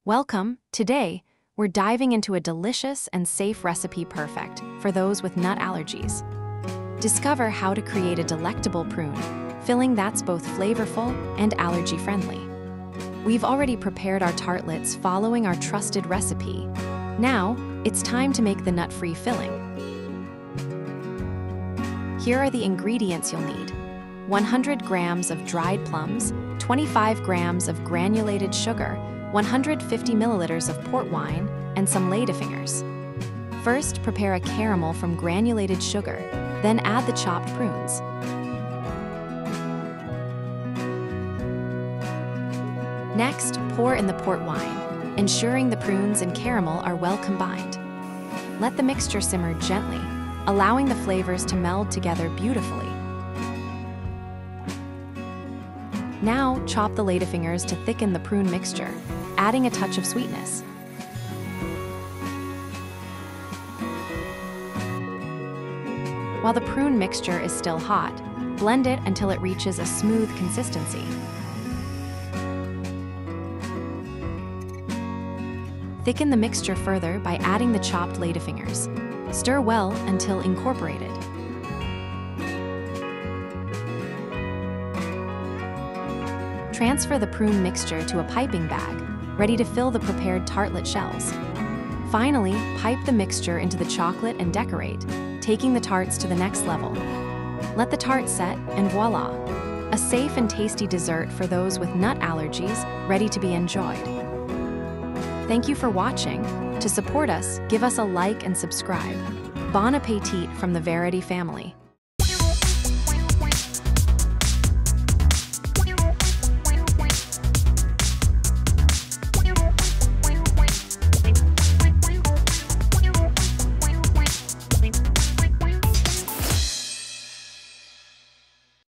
Welcome! Today, we're diving into a delicious and safe recipe perfect for those with nut allergies. Discover how to create a delectable prune, filling that's both flavorful and allergy-friendly. We've already prepared our tartlets following our trusted recipe. Now, it's time to make the nut-free filling. Here are the ingredients you'll need: 100 grams of dried plums, 25 grams of granulated sugar, 150 milliliters of port wine, and some ladyfingers. First, prepare a caramel from granulated sugar, then add the chopped prunes. Next, pour in the port wine, ensuring the prunes and caramel are well combined. Let the mixture simmer gently, allowing the flavors to meld together beautifully. Now, chop the ladyfingers to thicken the prune mixture, adding a touch of sweetness. While the prune mixture is still hot, blend it until it reaches a smooth consistency. Thicken the mixture further by adding the chopped ladyfingers. Stir well until incorporated. Transfer the prune mixture to a piping bag, ready to fill the prepared tartlet shells. Finally, pipe the mixture into the chocolate and decorate, taking the tarts to the next level. Let the tart set, and voila! A safe and tasty dessert for those with nut allergies, ready to be enjoyed. Thank you for watching. To support us, give us a like and subscribe. Bon appetit from the Verity family.